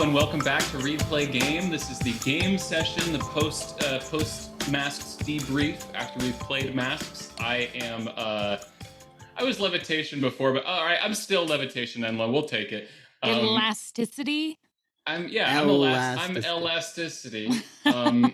Hello and welcome back to Replay Game. This is the game session, the post masks debrief after we've played masks. I was levitation before, but all right, I'm still levitation and we'll take it. Elasticity. I'm elasticity. And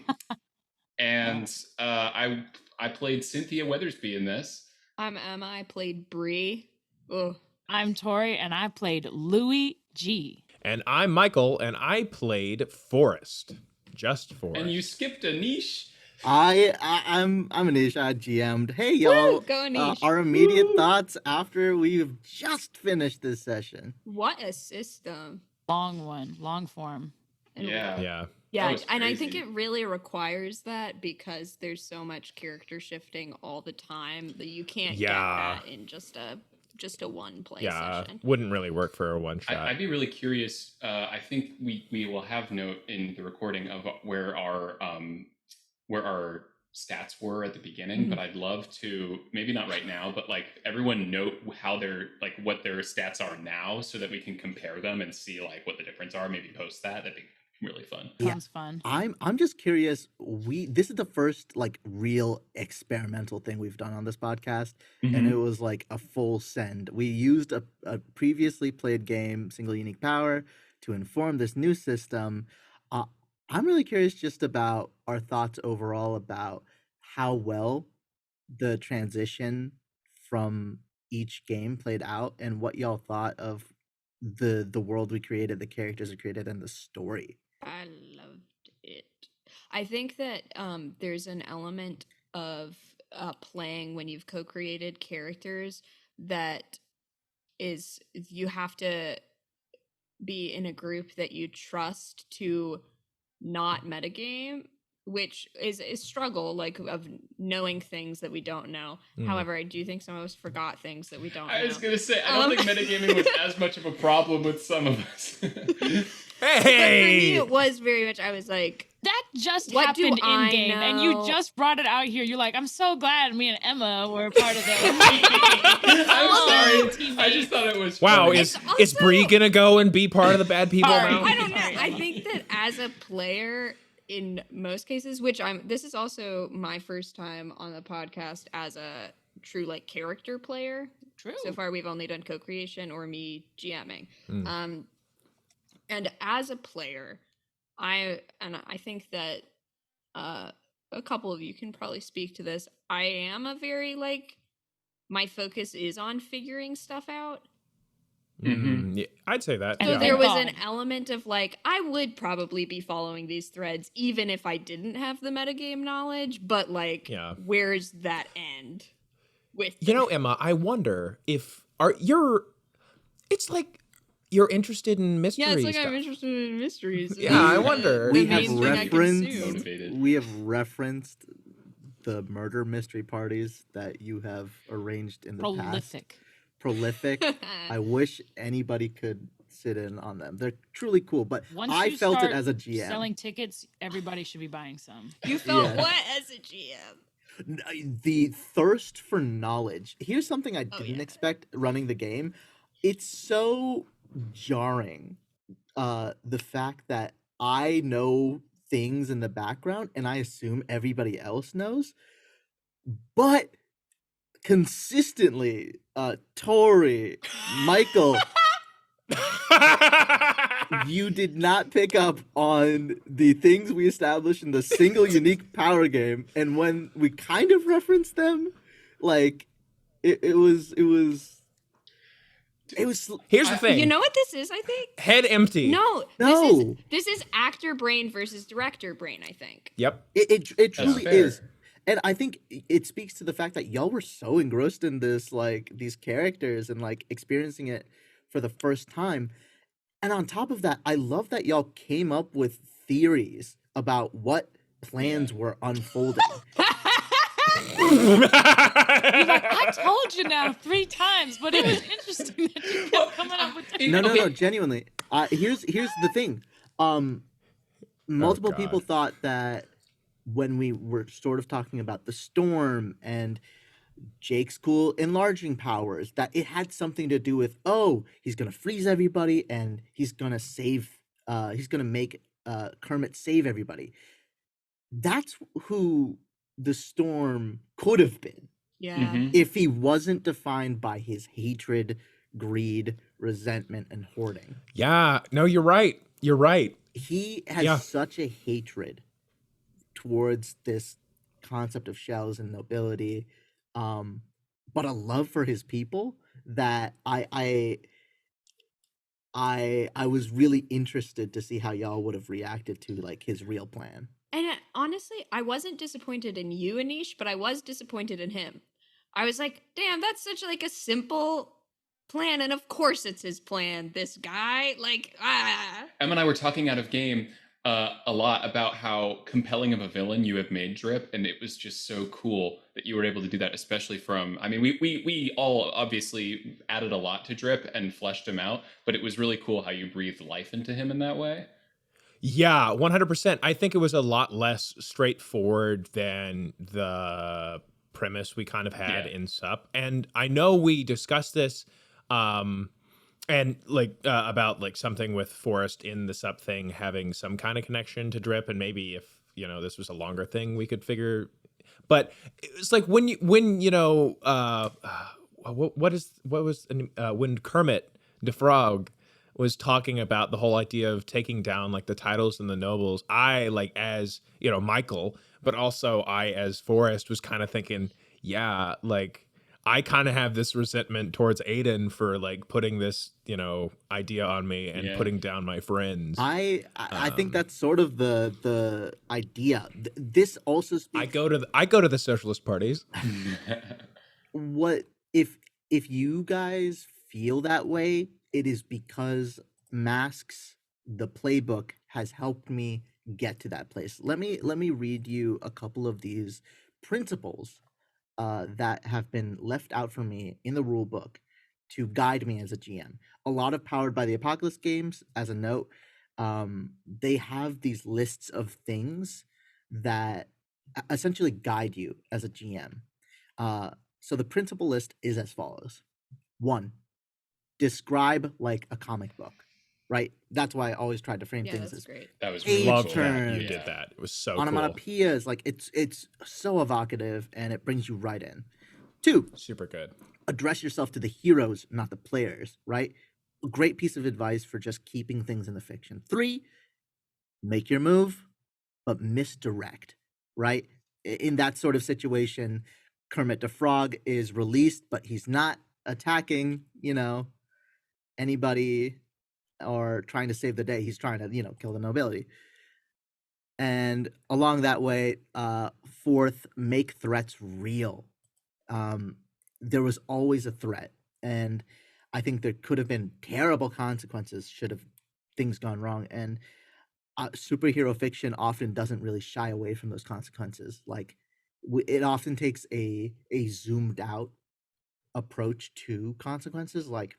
I played Cynthia Weathersby in this. I'm Emma. I played Bree. Ugh. I'm Tori, and I played Louis G. And I'm Michael, and I played Forrest. Just Forrest. And you skipped a niche. I'm Anish. I GM'd. Hey y'all. Woo, go Anish. Our immediate thoughts after we've just finished this session. What a system. Long form. Yeah. Yeah, and I think it really requires that because there's so much character shifting all the time that you can't get that in just a one play session. Wouldn't really work for a one shot. I'd be really curious. I think we will have note in the recording of where our stats were at the beginning, but I'd love to, maybe not right now, but like everyone note how they're like what their stats are now so that we can compare them and see like what the difference are. Maybe post that. That'd be really fun. Sounds fun. I'm just curious. This is the first like real experimental thing we've done on this podcast, and it was like a full send. We used a previously played game, Single Unique Power, to inform this new system. I'm really curious just about our thoughts overall about how well the transition from each game played out, and what y'all thought of the world we created, the characters we created, and the story. I loved it. I think that there's an element of playing when you've co-created characters that is you have to be in a group that you trust to not metagame, which is a struggle like of knowing things that we don't know. However, I do think some of us forgot things that we don't know. I was gonna say, I don't think metagaming was as much of a problem with some of us. But for me, it was very much, I was like, that just what do happened I in game, know? and you just brought it out here. You're like, I'm so glad me and Emma were a part of it. I'm sorry. I just thought it was wow, funny. is Bree gonna go and be part of the bad people now? I don't know. I think that as a player, in most cases, this is also my first time on the podcast as a true like character player. True. So far, we've only done co-creation or me GMing. And as a player, I think that a couple of you can probably speak to this. I am a very like, my focus is on figuring stuff out. Yeah, I'd say that. So there was an element of like, I would probably be following these threads even if I didn't have the metagame knowledge, but like, where's that end with Emma, I wonder if it's like you're interested in mystery. Yeah, it's like stuff. I'm interested in mysteries. Yeah, I wonder. We Motivated. have referenced the murder mystery parties that you have arranged in the past. Prolific. I wish anybody could sit in on them. They're truly cool, but Once I you felt it start as a GM. selling tickets, everybody should be buying some. You felt what as a GM? The thirst for knowledge. Here's something I didn't expect running the game. It's so jarring, the fact that I know things in the background and I assume everybody else knows, but consistently, Tori, Michael, you did not pick up on the things we established in the Single Unique Power game, and when we kind of referenced them, like it was. Here's the thing. You know what this is, I think? Head empty. No. This is actor brain versus director brain, I think. Yep. It truly is. And I think it speaks to the fact that y'all were so engrossed in this, like, these characters and, like, experiencing it for the first time. And on top of that, I love that y'all came up with theories about what plans were unfolding. You're like, I told you now 3 times, but it was interesting that you kept coming up with No, genuinely. Here's the thing. Multiple people thought that when we were sort of talking about the storm and Jake's cool enlarging powers, that it had something to do with, he's going to freeze everybody and he's going to save he's gonna make Kermit save everybody. That's who the Storm could have been Yeah. Mhm. if he wasn't defined by his hatred, greed, resentment, and hoarding. Yeah, no, you're right. You're right. He has Yeah. such a hatred towards this concept of shells and nobility, but a love for his people that I was really interested to see how y'all would have reacted to like his real plan. And honestly, I wasn't disappointed in you, Anish, but I was disappointed in him. I was like, damn, that's such like a simple plan, and of course it's his plan. This guy, like, Em and I were talking out of game a lot about how compelling of a villain you have made Drip, and it was just so cool that you were able to do that, especially from, I mean, we all obviously added a lot to Drip and fleshed him out, but it was really cool how you breathed life into him in that way. Yeah, 100%. I think it was a lot less straightforward than the premise we kind of had Yeah. in Sup. And I know we discussed this and like about like something with Forrest in the Sup thing having some kind of connection to Drip, and maybe if, you know, this was a longer thing we could figure. But it's like when when Kermit the Frog was talking about the whole idea of taking down like the titles and the nobles, I, like, as, you know, Michael, but also I as Forrest was kind of thinking, yeah, like I kind of have this resentment towards Aiden for like putting this, you know, idea on me and Yeah. putting down my friends. I think that's sort of the idea. This also speaks. I go to the socialist parties. What if you guys feel that way, it is because Masks, the playbook, has helped me get to that place. Let me read you a couple of these principles that have been left out for me in the rule book to guide me as a GM. A lot of Powered by the Apocalypse games, as a note, they have these lists of things that essentially guide you as a GM. So the principle list is as follows. 1, describe like a comic book, right? That's why I always tried to frame yeah, things that's as great. That was Page really Love cool. turn. that you Yeah. did that. It was so cool. onomatopoeias. Like it's so evocative and it brings you right in. 2, Super good. address yourself to the heroes, not the players, right? A great piece of advice for just keeping things in the fiction. 3, make your move, but misdirect, right? In that sort of situation, Kermit the Frog is released, but he's not attacking, you know, anybody or trying to save the day. He's trying to, you know, kill the nobility. And along that way, 4th, make threats real. There was always a threat, and I think there could have been terrible consequences should have things gone wrong. And superhero fiction often doesn't really shy away from those consequences. Like it often takes a zoomed out approach to consequences. Like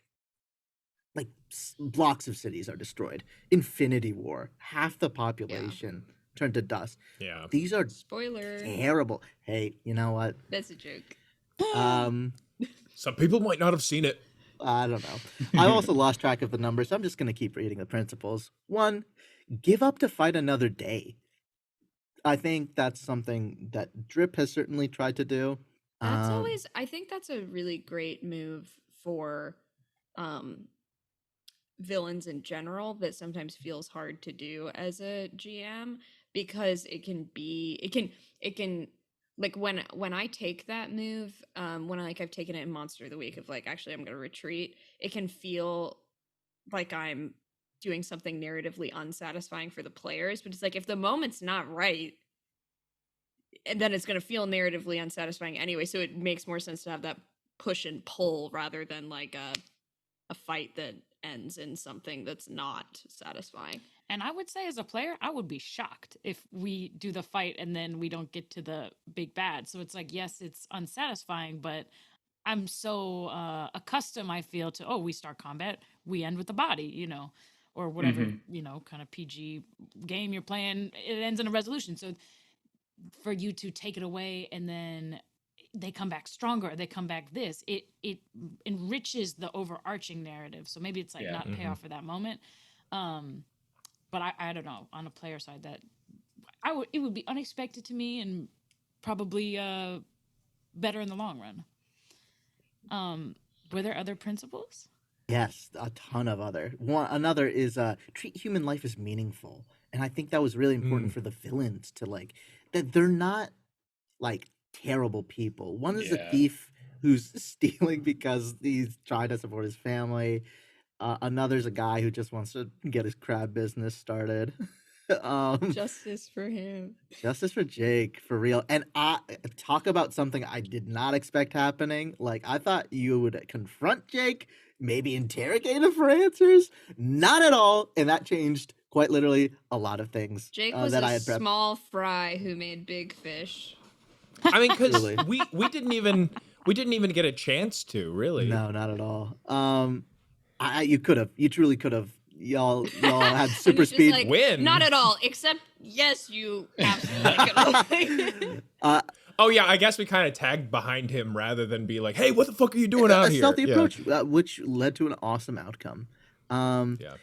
blocks of cities are destroyed. Infinity War, half the population turned to dust. Yeah. These are Spoiler. terrible. Hey, you know what? That's a joke. Some people might not have seen it. I don't know. I also lost track of the numbers. So I'm just gonna keep reading the principles. 1, give up to fight another day. I think that's something that Drip has certainly tried to do. That's always, I think that's a really great move for villains in general that sometimes feels hard to do as a GM, because it can like when I take that move, when I've taken it in Monster of the Week of like, actually I'm gonna retreat, it can feel like I'm doing something narratively unsatisfying for the players, but it's like if the moment's not right, and then it's going to feel narratively unsatisfying anyway, so it makes more sense to have that push and pull rather than like a fight that ends in something that's not satisfying. And I would say as a player, I would be shocked if we do the fight and then we don't get to the big bad. So it's like, yes, it's unsatisfying, but I'm so accustomed, I feel, to, we start combat, we end with the body, you know, or whatever, you know, kind of PG game you're playing, it ends in a resolution. So for you to take it away and then they come back stronger, they come back this, it enriches the overarching narrative. So maybe it's like not pay off for that moment. but I don't know, on a player side, that it would be unexpected to me and probably better in the long run. Were there other principles? Yes, a ton of other. Another is treat human life as meaningful, and I think that was really important for the villains to like that they're not like terrible people. One is a Yeah. thief who's stealing because he's trying to support his family. Another's a guy who just wants to get his crab business started. Justice for him. Justice for Jake, for real. And I talk about something I did not expect happening. Like I thought you would confront Jake, maybe interrogate him for answers. Not at all, and that changed quite literally a lot of things. Jake was that a I had prepped. small fry who made big fish. I mean, because Really. we didn't even get a chance to really. No, not at all. You could have. You truly could have. Y'all had super he's just speed. like, win. Not at all, except yes, you absolutely could have. Oh yeah, I guess we kind of tagged behind him rather than be like, "Hey, what the fuck are you doing out a here?" stealthy Yeah. approach, which led to an awesome outcome. Yeah.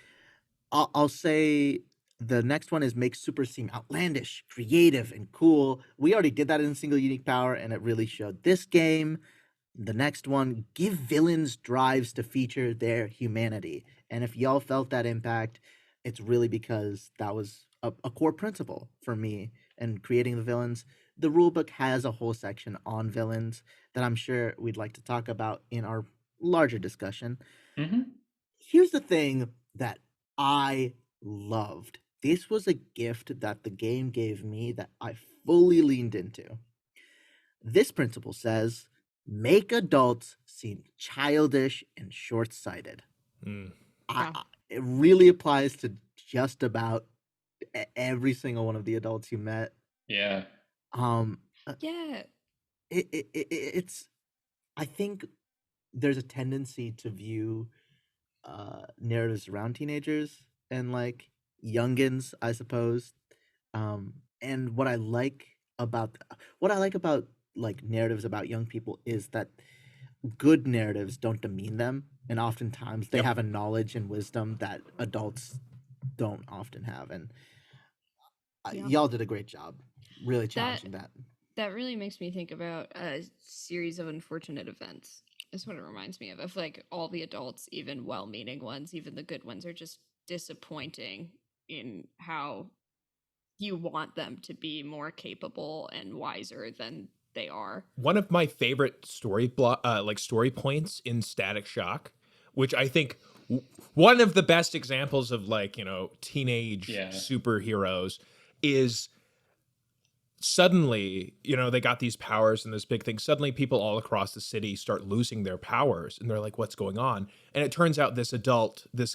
I'll say the next one is make super seem outlandish, creative, and cool. We already did that in single unique power, and it really showed this game. The next one, give villains drives to feature their humanity. And if y'all felt that impact, it's really because that was a core principle for me in creating the villains. The rulebook has a whole section on villains that I'm sure we'd like to talk about in our larger discussion. Mm-hmm. Here's the thing that I loved. This was a gift that the game gave me that I fully leaned into. This principle says, make adults seem childish and short-sighted. It really applies to just about every single one of the adults you met. Yeah. Yeah. It's I think there's a tendency to view narratives around teenagers and like youngins, I suppose. And what I like about like narratives about young people is that good narratives don't demean them, and oftentimes they have a knowledge and wisdom that adults don't often have. And y'all did a great job, really challenging that. That really makes me think about a series of unfortunate events. That's what it reminds me of like all the adults, even well-meaning ones, even the good ones, are just disappointing in how you want them to be more capable and wiser than they are. One of my favorite story points in Static Shock, which I think one of the best examples of like, teenage superheroes, is suddenly, they got these powers and this big thing. Suddenly people all across the city start losing their powers and they're like, what's going on? And it turns out this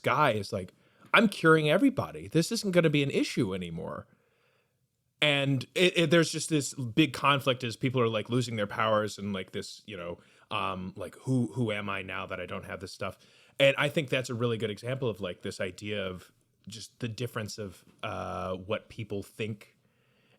guy is like, I'm curing everybody. This isn't going to be an issue anymore. And there's just this big conflict as people are like losing their powers and like this, like who am I now that I don't have this stuff? And I think that's a really good example of like this idea of just the difference of what people think.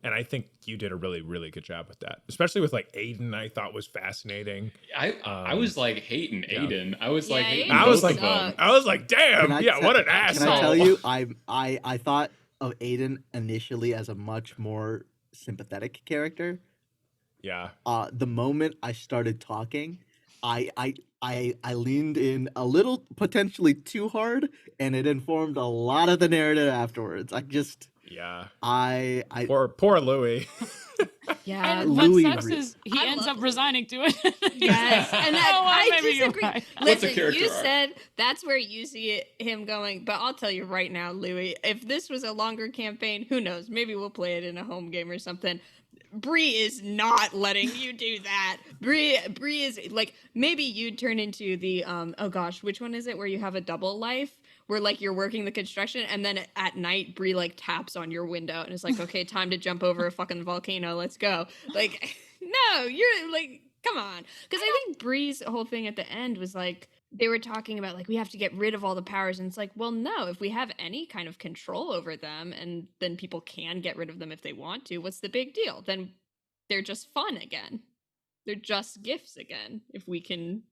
And I think you did a really, really good job with that, especially with like Aiden. I thought was fascinating. I was like hating Aiden. I was like hating Aiden I was both like, of them. I was like, damn, what an asshole. Can I tell you, I thought of Aiden initially as a much more sympathetic character. Yeah. The moment I started talking, I leaned in a little potentially too hard, and it informed a lot of the narrative afterwards. Poor Louis. Yeah, And Louis what sucks is he I ends love up resigning to it. Yes, and I disagree. Right. What's a Listen, character you arc? said that's where you see him going, but I'll tell you right now, Louis, if this was a longer campaign, who knows? Maybe we'll play it in a home game or something. Bree is not letting you do that. Bree is like, maybe you'd turn into the oh gosh, which one is it where you have a double life? Where like you're working the construction and then at night Bree like taps on your window and is like, okay, time to jump over a fucking volcano. Let's go. Like, no, you're like, come on. Because I think Bree's whole thing at the end was like, they were talking about like, we have to get rid of all the powers. And it's like, well, no, if we have any kind of control over them and then people can get rid of them if they want to, what's the big deal? Then they're just fun again. They're just gifts again. If we can,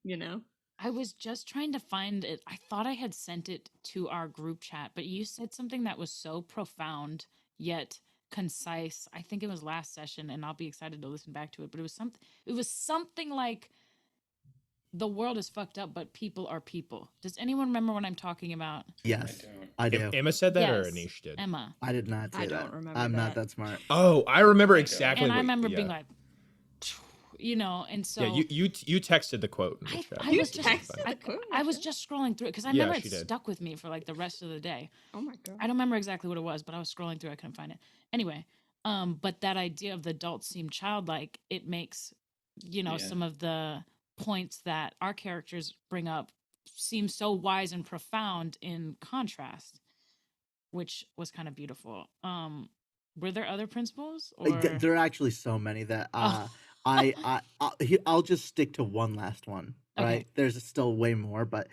I was just trying to find it. I thought I had sent it to our group chat, but you said something that was so profound yet concise. I think it was last session, and I'll be excited to listen back to it. But it was something like the world is fucked up, but people are people. Does anyone remember what I'm talking about? Yes, don't. I do. Emma said that, or Yes, Anish did? Emma. I did not say I that. don't remember I'm not that. that smart. Oh, I remember I don't. exactly. And I what- remember yeah. being like, and so Yeah, you texted the quote in the chat. I You was just texted the quote in I the was chat? just scrolling through it because I Yeah, remember she it did. stuck with me for like the rest of the day. Oh my god. I don't remember exactly what it was, but I was scrolling through. I couldn't find it. Anyway, but that idea of the adults seem childlike. It makes Yeah. some of the points that our characters bring up seem so wise and profound in contrast, which was kind of beautiful. Were there other principles or? There are actually so many that Oh. I'll just stick to one last one. Okay. Right? There's still way more, but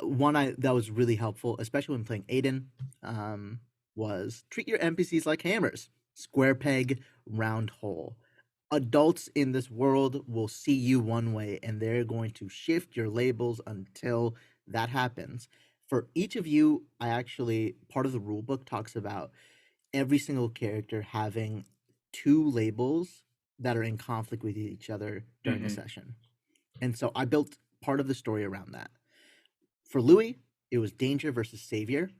one that was really helpful, especially when playing Aiden, was treat your NPCs like hammers. Square peg, round hole. Adults in this world will see you one way, and they're going to shift your labels until that happens. For each of you, part of the rule book talks about every single character having two labels that are in conflict with each other during the Mhm. session. And so I built part of the story around that. For Louis, it was danger versus savior.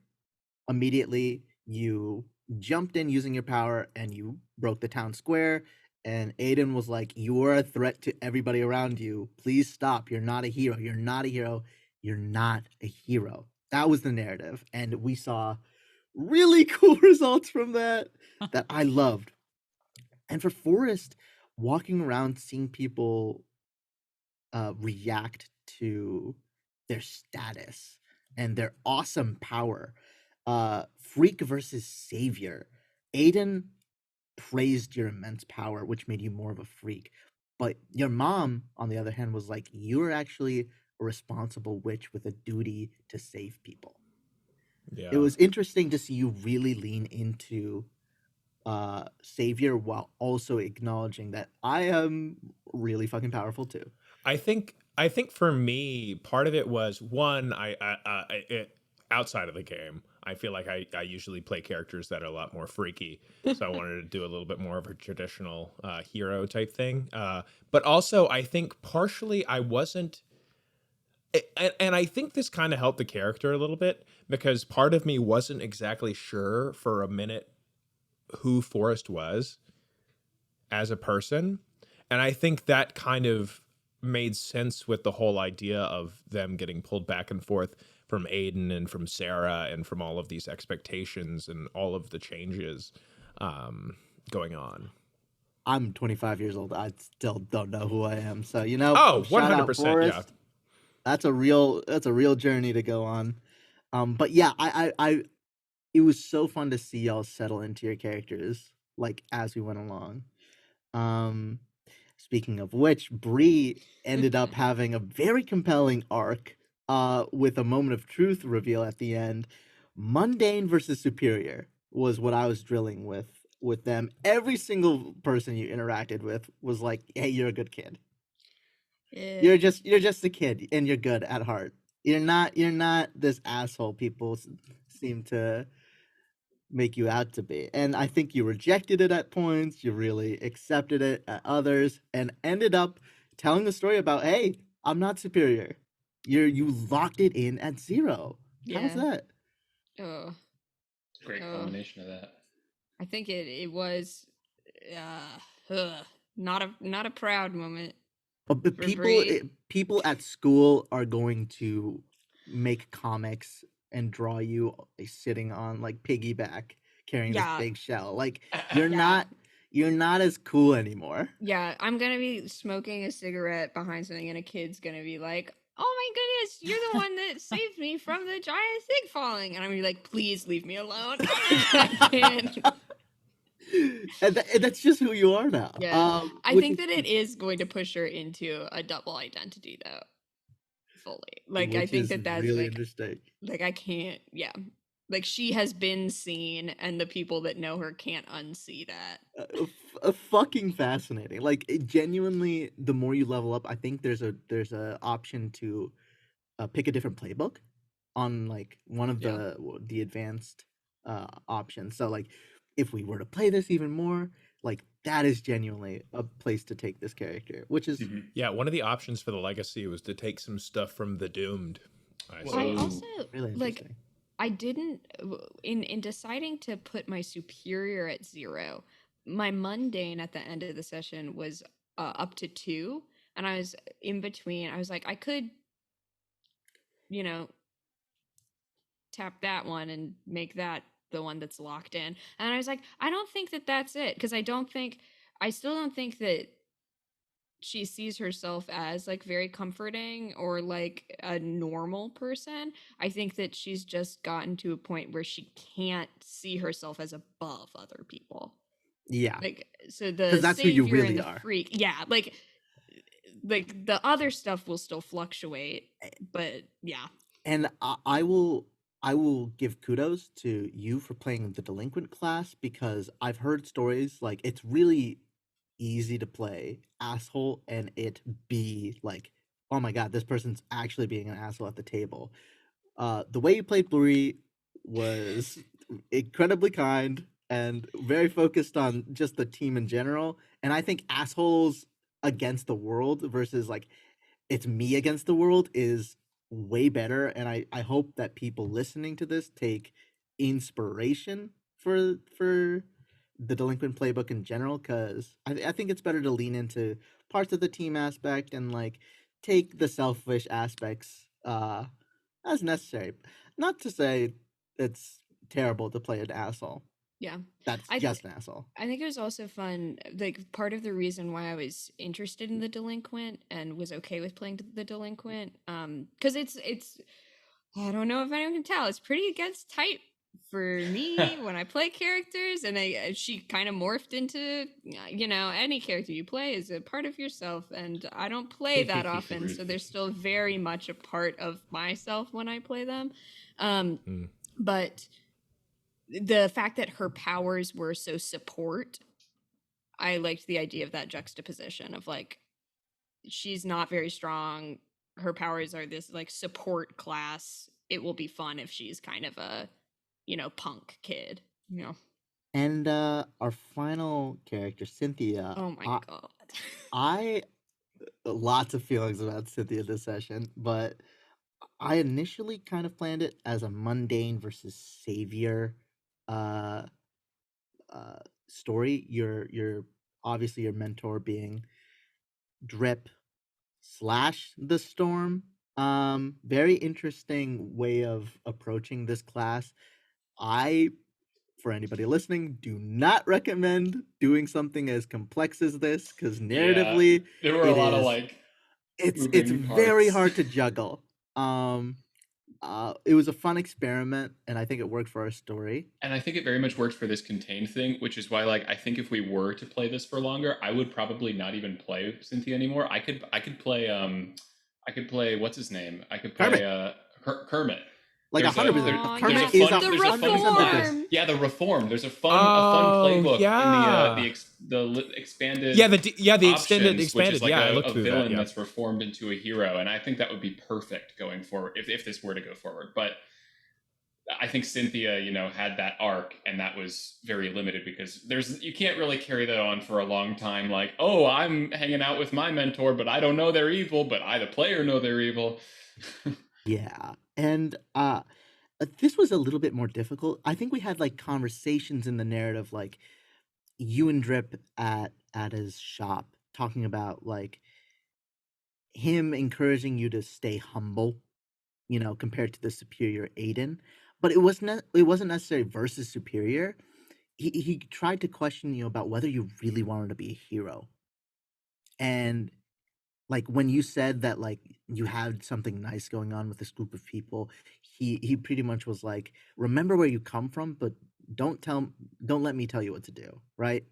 Immediately, you jumped in using your power and you broke the town square. And Aiden was like, "You are a threat to everybody around you. Please stop. You're not a hero. You're not a hero. You're not a hero." That was the narrative. And we saw really cool results from that I loved. And for Forrest, walking around seeing people react to their status and their awesome power. Freak versus savior. Aiden praised your immense power, which made you more of a freak. But your mom, on the other hand, was like, you're actually a responsible witch with a duty to save people. Yeah. It was interesting to see you really lean into savior while also acknowledging that I am really fucking powerful too. I think for me, part of it was one, outside of the game, I feel like I usually play characters that are a lot more freaky, so I wanted to do a little bit more of a traditional hero type thing. But also, I think partially I wasn't, and I think this kind of helped the character a little bit because part of me wasn't exactly sure for a minute who Forrest was as a person, and I think that kind of made sense with the whole idea of them getting pulled back and forth from Aiden and from Sarah and from all of these expectations and all of the changes going on. I'm 25 years old. I still don't know who I am. So, Oh, shout out 100%, Forrest. yeah. That's a real journey to go on. But yeah, it was so fun to see y'all settle into your characters like as we went along. Speaking of which, Bree ended up having a very compelling arc with a moment of truth reveal at the end. Mundane versus superior was what I was drilling with them. Every single person you interacted with was like, "Hey, you're a good kid. You're just a kid, and you're good at heart. You're not this asshole people seem to make you out to be." And I think you rejected it at points, you really accepted it at others, and ended up telling the story about, hey, I'm not superior. You locked it in at 0. How was Yeah. that? Oh, Great Oh. combination of that. I think it was not a proud moment. But For Bree. people at school are going to make comics and draw you sitting on like piggyback carrying Yeah. this big shell. Like you're Yeah. not as cool anymore. Yeah, I'm gonna be smoking a cigarette behind something, and a kid's gonna be like, "Oh my goodness, you're the one that saved me from the giant thing falling," and I'm gonna be like, "Please leave me alone." I can't. And that's just who you are now. Yeah. I which think is- that it is going to push her into a double identity, though. Fully, like I which think is that that's really like interesting. I can't. Yeah, like she has been seen, and the people that know her can't unsee that. Fucking fascinating. Like genuinely, the more you level up, I think there's a option to pick a different playbook on like one of Yeah. the advanced options. So like if we were to play this even more, like that is genuinely a place to take this character, which is Mhm. Yeah, one of the options for the legacy was to take some stuff from the Doomed. I Whoa. I see. also really like interesting. I didn't in deciding to put my superior at 0, my mundane at the end of the session was up to 2, and I was in between. I was like, I could, you know, tap that one and make that the one that's locked in. And I was like, I don't think that that's it, because I still don't think that she sees herself as like very comforting or like a normal person. I think that she's just gotten to a point where she can't see herself as above other people. Yeah, Like, so because the that's who you savior and really the are. freak, yeah, like the other stuff will still fluctuate, but yeah. And I will give kudos to you for playing the delinquent class, because I've heard stories like it's really easy to play asshole and it be like, oh my god, this person's actually being an asshole at the table. The way you played Blurry was incredibly kind and very focused on just the team in general. And I think assholes against the world versus like it's me against the world is way better. And I hope that people listening to this take inspiration for the delinquent playbook in general, because I think it's better to lean into parts of the team aspect and like take the selfish aspects as necessary. Not to say it's terrible to play an asshole. Yeah. That's I just an asshole. I think it was also fun. Like, part of the reason why I was interested in the delinquent and was okay with playing the delinquent, because it's I don't know if anyone can tell, it's pretty against type for me when I play characters, and she kind of morphed into, any character you play is a part of yourself, and I don't play that often, so they're still very much a part of myself when I play them. But the fact that her powers were so support, I liked the idea of that juxtaposition of like, she's not very strong, her powers are this like support class. It will be fun if she's kind of a, punk kid. And our final character, Cynthia. Oh my god. I lots of feelings about Cynthia this session, but I initially kind of planned it as a mundane versus savior uh story. Your obviously your mentor being Drip slash the Storm. Very interesting way of approaching this class. I, for anybody listening, do not recommend doing something as complex as this, because narratively there were a lot of like it's moving very parts. hard to juggle. It was a fun experiment, and I think it worked for our story. And I think it very much worked for this contained thing, which is why, like, I think if we were to play this for longer, I would probably not even play Cynthia anymore. I could play what's his name? I could play Kermit. Like There's 100%. there's Kermit a is fun the there's a fun reform. yeah, the reform. There's a fun playbook yeah. in the expanded the extended options, which is like I a looked through villain that, that's reformed into a hero, and I think that would be perfect going forward if this were to go forward. But I think Cynthia, had that arc, and that was very limited because you can't really carry that on for a long time. Like, oh, I'm hanging out with my mentor, but I don't know they're evil, but I, the player, know they're evil. Yeah, and this was a little bit more difficult. I think we had like conversations in the narrative, like you and Drip at his shop, talking about like him encouraging you to stay humble, compared to the superior Aiden. But it wasn't necessarily versus superior. He tried to question you about whether you really wanted to be a hero. And like when you said that like you had something nice going on with this group of people, he pretty much was like, remember where you come from, but don't let me tell you what to do, right?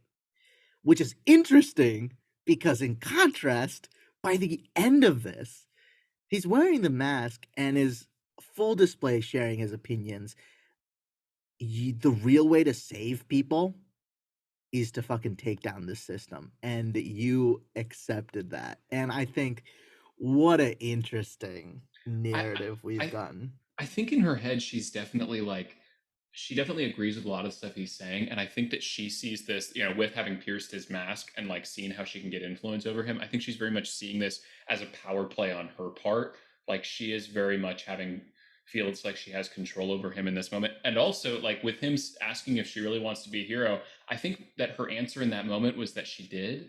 Which is interesting because in contrast, by the end of this, he's wearing the mask and is full display sharing his opinions. The real way to save people is to fucking take down this system, and you accepted that. And I think what an interesting narrative we've I gotten. I think in her head she's definitely like she definitely agrees with a lot of stuff he's saying, and I think that she sees this, you know, with having pierced his mask and like seeing how she can get influence over him. I think she's very much seeing this as a power play on her part. Like she is very much having feels like she has control over him in this moment, and also like with him asking if she really wants to be a hero. I think that her answer in that moment was that she did,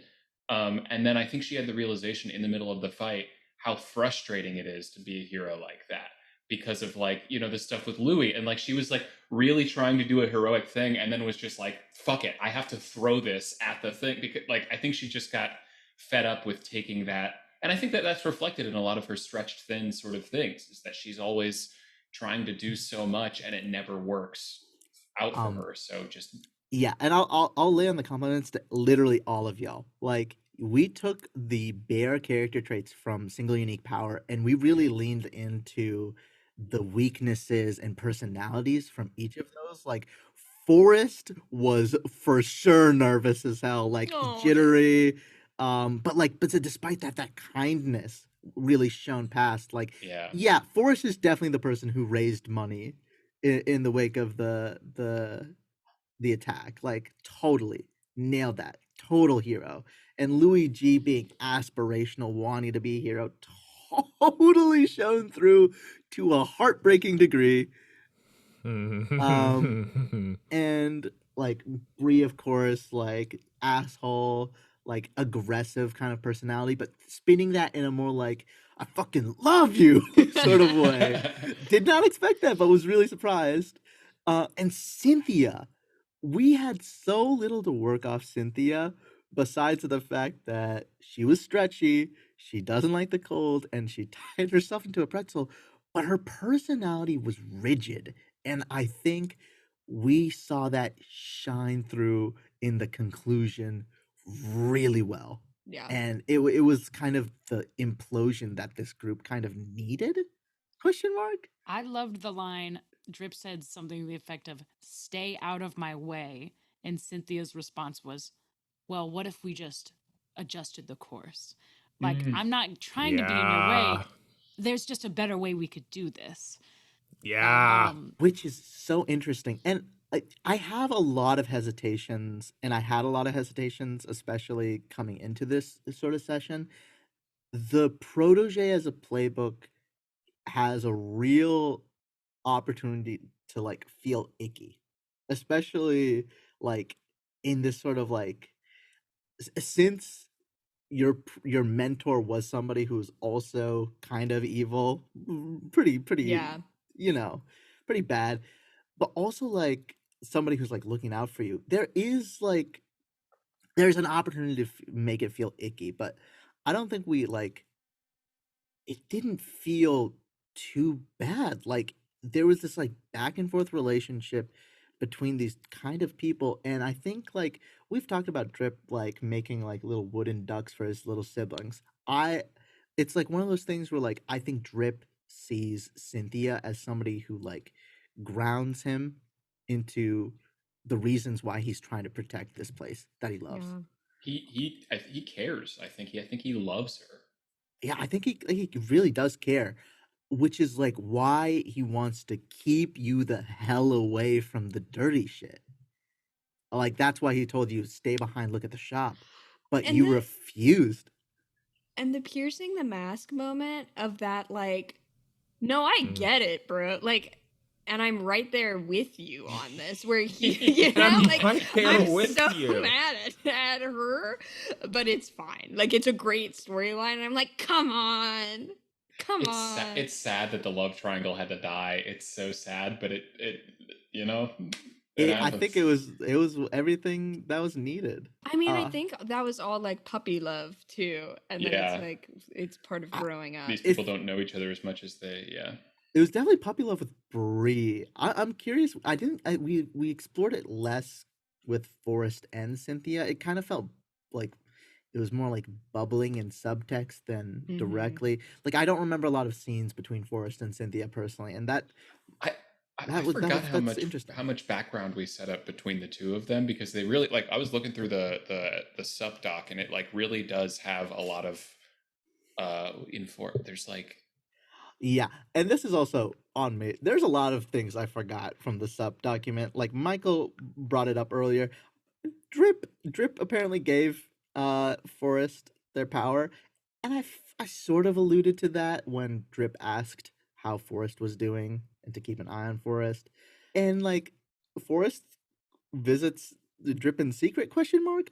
and then I think she had the realization in the middle of the fight how frustrating it is to be a hero like that because of like, you know, the stuff with Louis, and like she was like really trying to do a heroic thing and then was just like, fuck it, I have to throw this at the thing, because like I think she just got fed up with taking that. And I think that that's reflected in a lot of her stretched thin sort of things, is that she's always trying to do so much and it never works out for her. So just Yeah, and I'll lay on the compliments to literally all of y'all. Like we took the bare character traits from Single Unique Power and we really leaned into the weaknesses and personalities from each of those. Like Forrest was for sure nervous as hell, like Aw. jittery. But despite that, that kindness really shone past. Like, yeah. yeah, Forrest is definitely the person who raised money in the wake of the attack. Like totally nailed that. Total hero. And Louis G being aspirational, wanting to be a hero, totally shown through to a heartbreaking degree. And like Bree, of course, like asshole, like aggressive kind of personality, but spinning that in a more like I fucking love you sort of way. Did not expect that, but was really surprised. And Cynthia, we had so little to work off Cynthia, besides the fact that she was stretchy, she doesn't like the cold, and she tied herself into a pretzel. But her personality was rigid, and I think we saw that shine through in the conclusion really well. Yeah. And it was kind of the implosion that this group kind of needed? Question mark? I loved the line. Drip said something to the effect of "Stay out of my way," and Cynthia's response was, "Well, what if we just adjusted the course? Like, I'm not trying to be in your way. Yeah. There's just a better way we could do this." Yeah. Which is so interesting. And I have a lot of hesitations, and I had a lot of hesitations, especially coming into this sort of session. The protege as a playbook has a real opportunity to like feel icky, especially like in this sort of like since your mentor was somebody who's also kind of evil, pretty Yeah. you know, pretty bad, but also like somebody who's like looking out for you. There's an opportunity to make it feel icky, but I don't think we like it didn't feel too bad. Like there was this like back and forth relationship between these kind of people, and I think like we've talked about Drip like making like little wooden ducks for his little siblings. It's like one of those things where like I think Drip sees Cynthia as somebody who like grounds him into the reasons why he's trying to protect this place that he loves. Yeah. He cares. I think he loves her. Yeah, I think he really does care, which is like why he wants to keep you the hell away from the dirty shit. Like that's why he told you stay behind, look at the shop, but And you the- refused. And the piercing the mask moment of that, like, no, I get it, bro. Like, and I'm right there with you on this. Where you know, I'm like, right there I'm with so you. mad at her, but it's fine. Like, it's a great storyline. And I'm like, come on, It's sad that the love triangle had to die. It's so sad, but it you know, I think it was everything that was needed. I mean, I think that was all like puppy love too, and then Yeah. it's like it's part of growing up. These people don't know each other as much as they. Yeah. It was definitely puppy love with Bree. I'm curious. We explored it less with Forrest and Cynthia. It kind of felt like it was more like bubbling in subtext than Mhm. directly. Like I don't remember a lot of scenes between Forrest and Cynthia personally, and I forgot how much background we set up between the two of them, because they really like I was looking through the sub doc, and it like really does have a lot of info. There's like Yeah, and this is also on me. There's a lot of things I forgot from the sub document. Like Michael brought it up earlier. Drip apparently gave Forrest their power, and I sort of alluded to that when Drip asked how Forrest was doing and to keep an eye on Forrest. And like Forrest visits the Drip in secret question mark.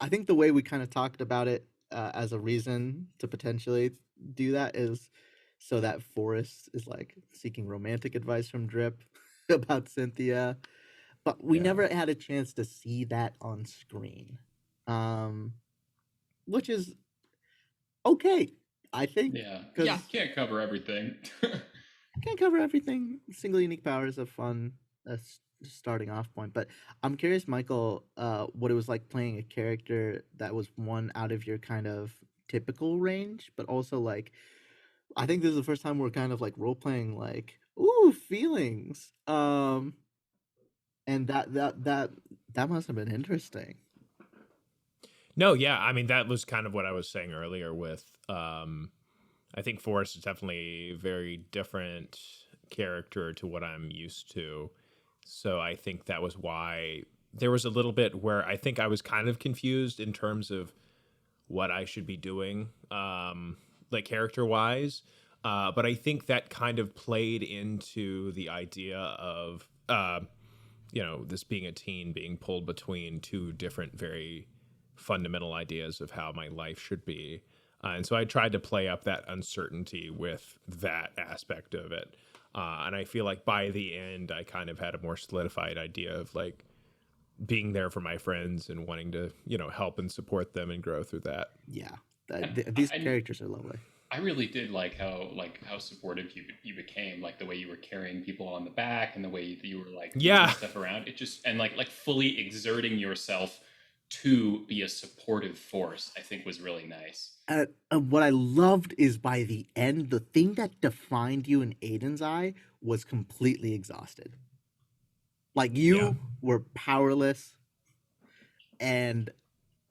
I think the way we kind of talked about it as a reason to potentially do that is so that Forrest is like seeking romantic advice from Drip about Cynthia, but we Yeah. never had a chance to see that on screen, um, which is okay, I think, Yeah, because Yeah. can't cover everything. I can't cover everything. Single unique power is a fun starting off point, but I'm curious, Michael, what it was like playing a character that was one out of your kind of typical range, but also like I think this is the first time we're kind of like role playing like ooh feelings, and that must have been interesting. No, yeah, I mean that was kind of what I was saying earlier with I think Forrest is definitely a very different character to what I'm used to. So I think that was why there was a little bit where I think I was kind of confused in terms of what I should be doing, like character wise. But I think that kind of played into the idea of, this being a teen being pulled between two different, very fundamental ideas of how my life should be. And so I tried to play up that uncertainty with that aspect of it. And I feel like by the end, I kind of had a more solidified idea of like being there for my friends and wanting to, help and support them and grow through that. Yeah, And these I characters are lovely. I really did like how supportive you became, like the way you were carrying people on the back and the way that you were like moving Yeah. stuff around. It just and like fully exerting yourself to be a supportive force, I think was really nice. What I loved is by the end, the thing that defined you in Aiden's eye was completely exhausted. Like you Yeah. were powerless, and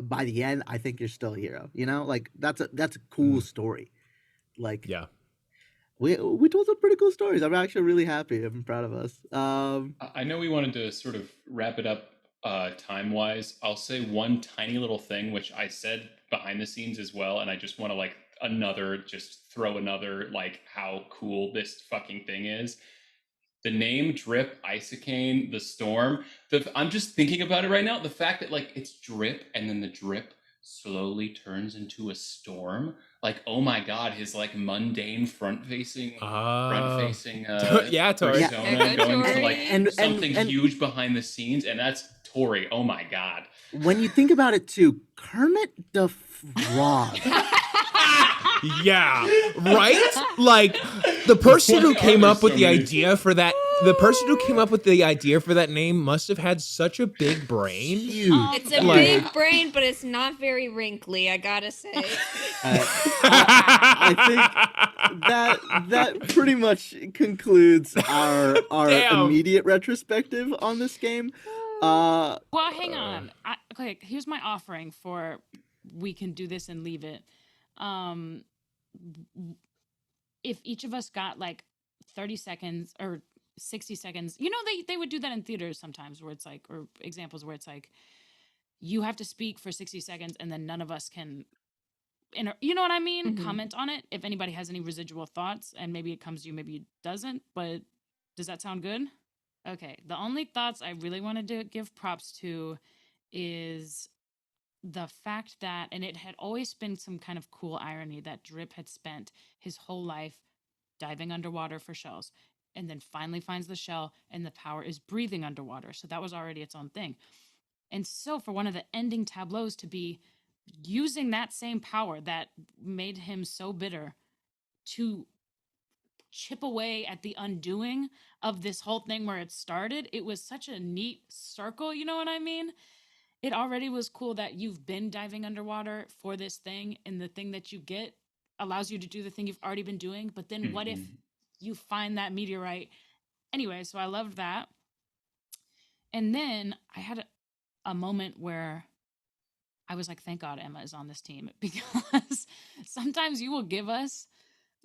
by the end, I think you're still a hero. Like that's a cool story. Like Yeah. we told some pretty cool stories. I'm actually really happy. I'm proud of us. I know we wanted to sort of wrap it up time wise. I'll say one tiny little thing, which I said behind the scenes as well, and I just want to like throw another like how cool this fucking thing is. The name Drip, Isocane, the storm. I'm just thinking about it right now. The fact that like it's drip and then the drip slowly turns into a storm. Like, oh my god, his like mundane front facing Yeah, Tori. Yeah. persona There you go, going to Tori. like And- something and- huge behind the scenes, and that's Tori. Oh my god. when you think about it too, Kermit the Frog. Yeah, right? Like the person who came up with the idea for that name must have had such a big brain. Huge. It's a Like- big brain, but it's not very wrinkly, I gotta say. I think that pretty much concludes our Damn. immediate retrospective on this game. Well, hang on. Okay, here's my offering for we can do this and leave it. If each of us got like 30 seconds or 60 seconds, they would do that in theaters sometimes where it's like, or examples where it's like, you have to speak for 60 seconds and then none of us can, you know what I mean? Mhm. Comment on it. If anybody has any residual thoughts, and maybe it comes to you, maybe it doesn't, but does that sound good? Okay. The only thoughts I really wanted to give props to is the fact that, and it had always been some kind of cool irony that Drip had spent his whole life diving underwater for shells and then finally finds the shell and the power is breathing underwater. So that was already its own thing. And so for one of the ending tableaus to be using that same power that made him so bitter to chip away at the undoing of this whole thing where it started, it was such a neat circle, you know what I mean? It already was cool that you've been diving underwater for this thing, and the thing that you get allows you to do the thing you've already been doing. But then what if you find that meteorite? Anyway, so I loved that. And then I had a moment where I was like, thank God Emma is on this team, because sometimes you will give us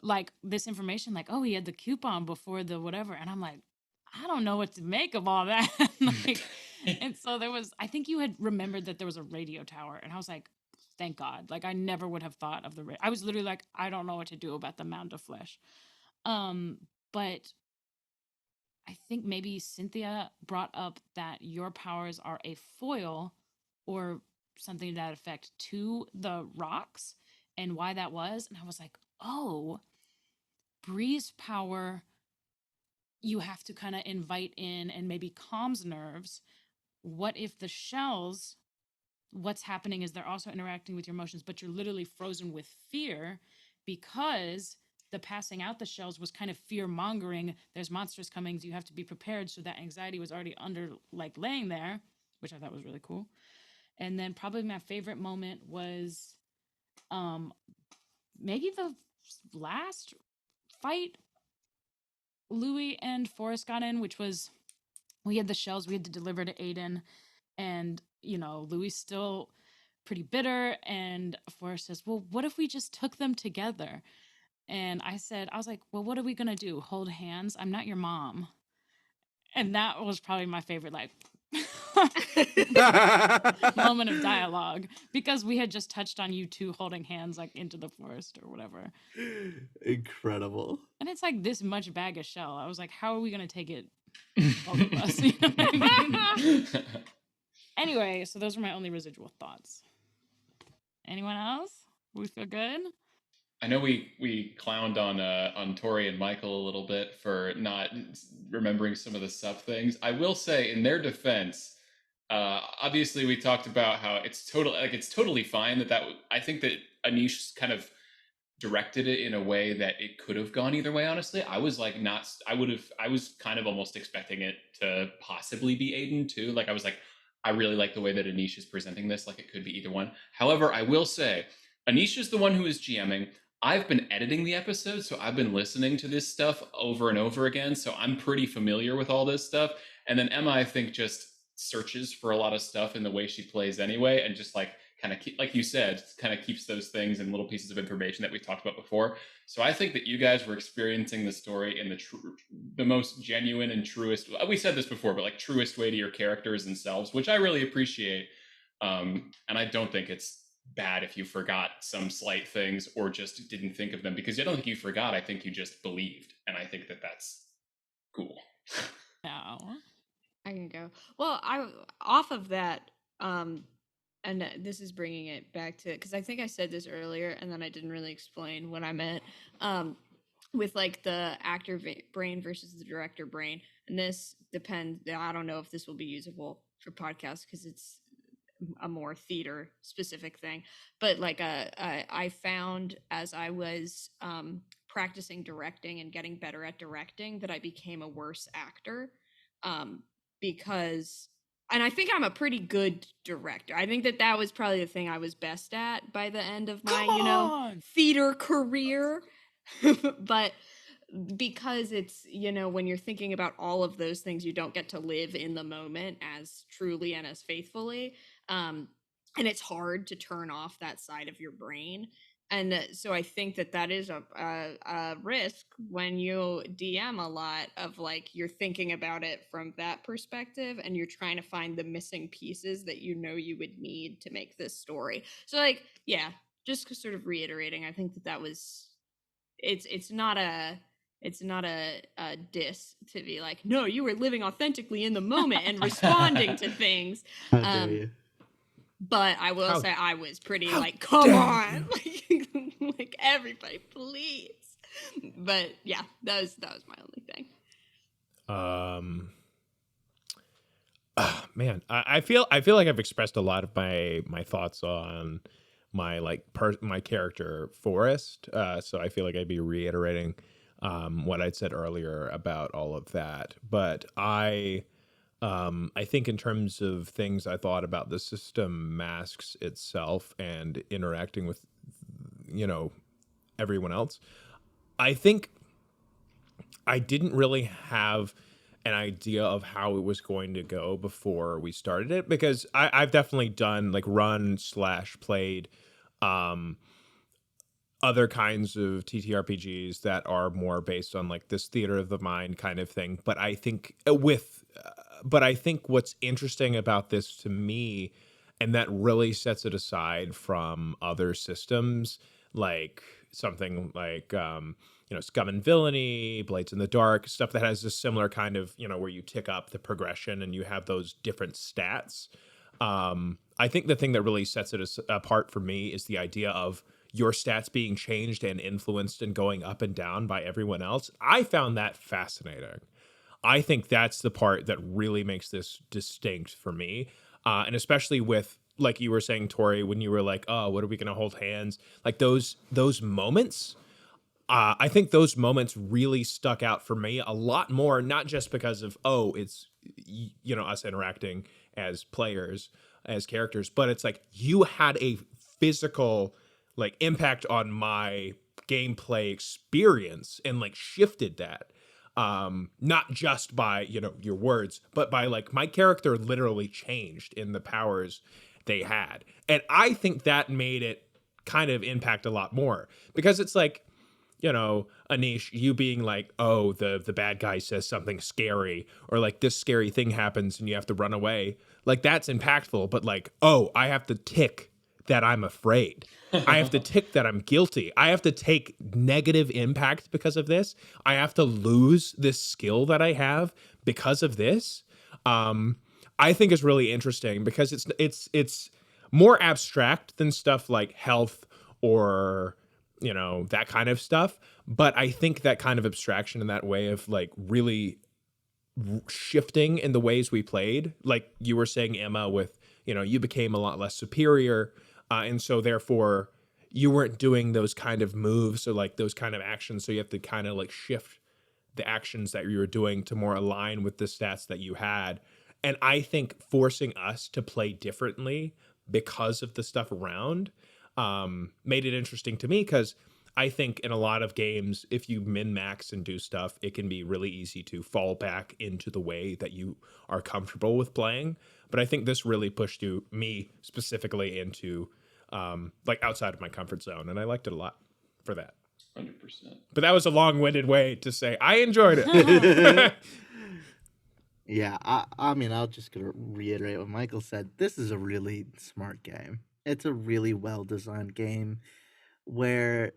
like this information, like, oh, he had the coupon before the whatever. And I'm like, I don't know what to make of all that. Like, and so I think you had remembered that there was a radio tower. And I was like, thank God. Like, I never would have thought of I was literally like, I don't know what to do about the mound of flesh. But I think maybe Cynthia brought up that your powers are a foil or something to that effect to the rocks and why that was. And I was like, oh, Bree's power, you have to kind of invite in and maybe calms nerves. What if the shells, what's happening is they're also interacting with your emotions, but you're literally frozen with fear because the passing out the shells was kind of fear mongering. There's monsters coming, so you have to be prepared. So that anxiety was already like laying there, which I thought was really cool. And then probably my favorite moment was maybe the last fight Louis and Forrest got in, which was we had the shells we had to deliver to Aiden, and Louis still pretty bitter, and Forrest says, well, what if we just took them together? And I was like, well, what are we gonna do, hold hands? I'm not your mom. And that was probably my favorite moment of dialogue, because we had just touched on you two holding hands like into the forest or whatever. Incredible. And it's like this much bag of shell. I was like, how are we gonna take it, both of us? You know what I mean? Anyway, so those were my only residual thoughts. Anyone else? We feel good? I know we clowned on Tori and Michael a little bit for not remembering some of the sub things. I will say, in their defense, obviously we talked about how it's totally fine that I think that Anish kind of directed it in a way that it could have gone either way. Honestly, I was like I was kind of almost expecting it to possibly be Aiden too. Like I was like, I really like the way that Anish is presenting this. Like it could be either one. However, I will say, Anish is the one who is GMing. I've been editing the episode, so I've been listening to this stuff over and over again. So I'm pretty familiar with all this stuff. And then Emma, I think, just searches for a lot of stuff in the way she plays anyway, and just like kind of like you said, kind of keeps those things and little pieces of information that we talked about before. So I think that you guys were experiencing the story in the most genuine and truest. We said this before, but like truest way to your characters and selves, which I really appreciate. And I don't think it's bad if you forgot some slight things or just didn't think of them, because I don't think you forgot. I think you just believed, and I think that that's cool. No. I can go. Well, off of that, and this is bringing it back to, because I think I said this earlier and then I didn't really explain what I meant, with like the actor brain versus the director brain. And this depends. I don't know if this will be usable for podcasts because it's a more theater specific thing, but like I found as I was practicing directing and getting better at directing that I became a worse actor, because, and I think I'm a pretty good director. I think that was probably the thing I was best at by the end of my theater career. But because it's, when you're thinking about all of those things, you don't get to live in the moment as truly and as faithfully. And it's hard to turn off that side of your brain. And so I think that is a risk when you DM a lot of like, you're thinking about it from that perspective and you're trying to find the missing pieces that you would need to make this story. So like, yeah, just sort of reiterating, I think that was, it's not a diss to be like, no, you were living authentically in the moment and responding to things. How dare you? But I will say I was pretty like, come on, like everybody, please. But yeah, that was my only thing. Man, I feel like I've expressed a lot of my thoughts on my my character Forrest. So I feel like I'd be reiterating what I'd said earlier about all of that. But I think in terms of things I thought about the system masks itself and interacting with, everyone else, I think I didn't really have an idea of how it was going to go before we started it, because I've definitely done like run/played other kinds of TTRPGs that are more based on like this theater of the mind kind of thing. But I think what's interesting about this to me, and that really sets it aside from other systems, like something like Scum and Villainy, Blades in the Dark, stuff that has a similar kind of, where you tick up the progression and you have those different stats. I think the thing that really sets it apart for me is the idea of your stats being changed and influenced and going up and down by everyone else. I found that fascinating. I think that's the part that really makes this distinct for me. And especially with, like you were saying, Tori, when you were like, oh, what are we going to hold hands? Like those moments, I think those moments really stuck out for me a lot more, not just because of, it's, us interacting as players, as characters, but it's like you had a physical like impact on my gameplay experience and like shifted that. Not just by, your words, but by like my character literally changed in the powers they had. And I think that made it kind of impact a lot more, because it's like, Anish, you being like, oh, the bad guy says something scary, or like this scary thing happens and you have to run away. Like that's impactful, but like, oh, I have to tick that I'm afraid. I have to tick that I'm guilty. I have to take negative impact because of this. I have to lose this skill that I have because of this. I think is really interesting because it's more abstract than stuff like health or that kind of stuff. But I think that kind of abstraction and that way of like really shifting in the ways we played, like you were saying, Emma, with, you became a lot less superior. And so therefore you weren't doing those kind of moves or like those kind of actions. So you have to kind of like shift the actions that you were doing to more align with the stats that you had. And I think forcing us to play differently because of the stuff around made it interesting to me, because I think in a lot of games, if you min-max and do stuff, it can be really easy to fall back into the way that you are comfortable with playing. But I think this really pushed me specifically into like outside of my comfort zone. And I liked it a lot for that. 100%. But that was a long-winded way to say I enjoyed it. Yeah, I mean, I'll just gonna reiterate what Michael said. This is a really smart game. It's a really well-designed game where,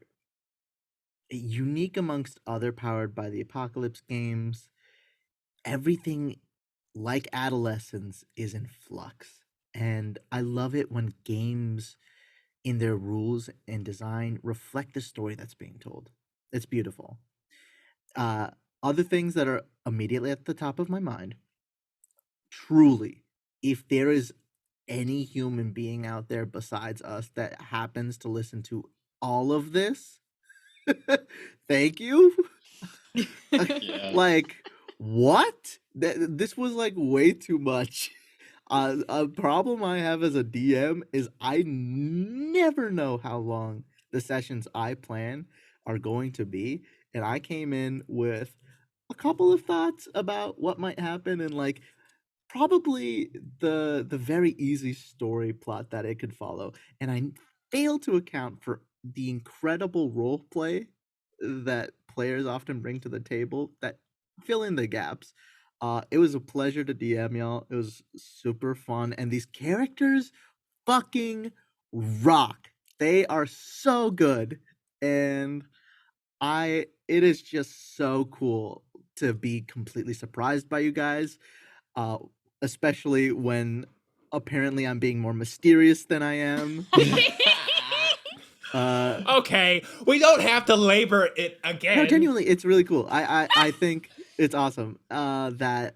unique amongst other Powered by the Apocalypse games, everything, like Adolescence, is in flux. And I love it when games in their rules and design reflect the story that's being told. It's beautiful. Other things that are immediately at the top of my mind, truly, if there is any human being out there besides us that happens to listen to all of this, thank you. Yeah. Like, what? This was like way too much. A problem I have as a DM is I never know how long the sessions I plan are going to be, and I came in with a couple of thoughts about what might happen, and like probably the very easy story plot that it could follow, and I fail to account for the incredible role play that players often bring to the table that fill in the gaps. It was a pleasure to DM y'all. It was super fun, and these characters fucking rock. They are so good, and it is just so cool to be completely surprised by you guys, especially when apparently I'm being more mysterious than I am. Okay, we don't have to labor it again. No, genuinely, it's really cool. I think it's awesome that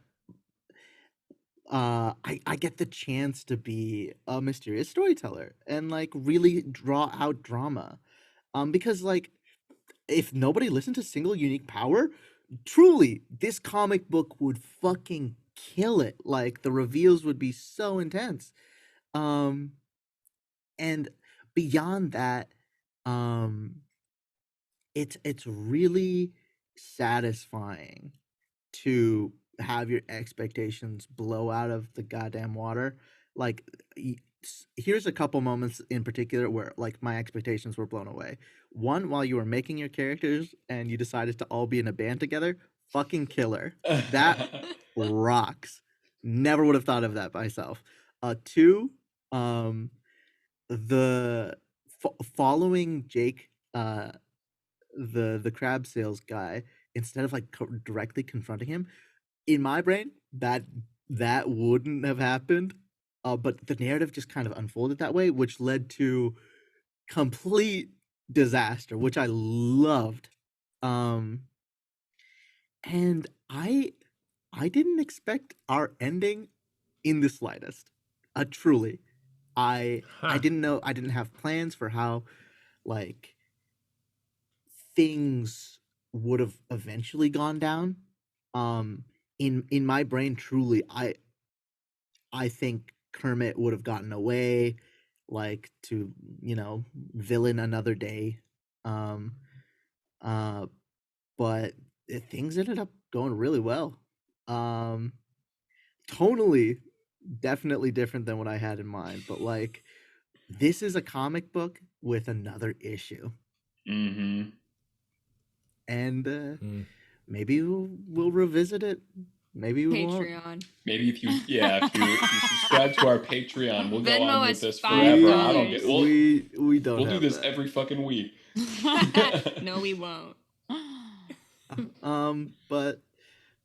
I get the chance to be a mysterious storyteller and like really draw out drama. Because like if nobody listened to Single Unique Power, truly this comic book would fucking kill it. Like the reveals would be so intense. Um and beyond that, it's really satisfying to have your expectations blow out of the goddamn water. Like here's a couple moments in particular where like my expectations were blown away. One, while you were making your characters and you decided to all be in a band together, fucking killer. That rocks. Never would have thought of that myself. Two, the following Jake, the crab sales guy, instead of like directly confronting him, in my brain that wouldn't have happened. But the narrative just kind of unfolded that way, which led to complete disaster, which I loved. And I didn't expect our ending in the slightest. Truly. I didn't know, I didn't have plans for how like things would have eventually gone down. In my brain, truly, I think Kermit would have gotten away, like to villain another day. But things ended up going really well. Tonally, definitely different than what I had in mind. But like, this is a comic book with another issue, Mm-hmm. and maybe we'll revisit it. Maybe we won't. Patreon. Maybe if you subscribe to our Patreon, we'll go Venmo on with us this $5. forever. I don't get. We don't. We'll do have this that. every fucking week. No, we won't. But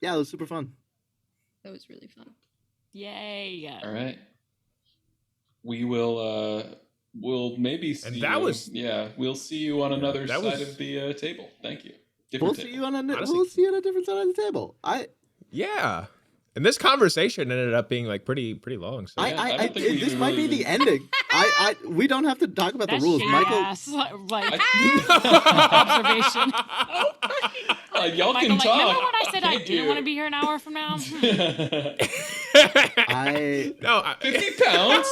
yeah, it was super fun. That was really fun. Yay. All right. We will. We'll maybe see. And that you. was- Yeah. We'll see you on another that side was- of the table. Thank you. We'll Different see table. you on Honestly- we'll see you on a different side of the table. Yeah. And this conversation ended up being like pretty long. So I don't think we this even might be really the ending. We don't have to talk about That's the rules. shady Michael, ass, like I- observation. y'all Michael, can like, talk. remember when I said I Thank didn't you. want to be here an hour from now? No, 50 pounds.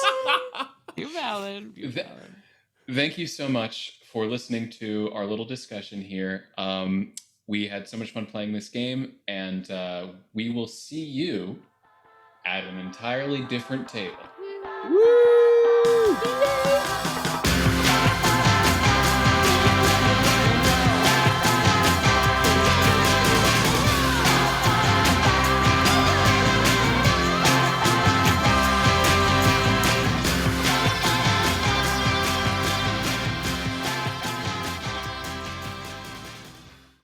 You're valid. You're Th- valid. Thank you so much for listening to our little discussion here. We had so much fun playing this game, and we will see you at an entirely different table. woo!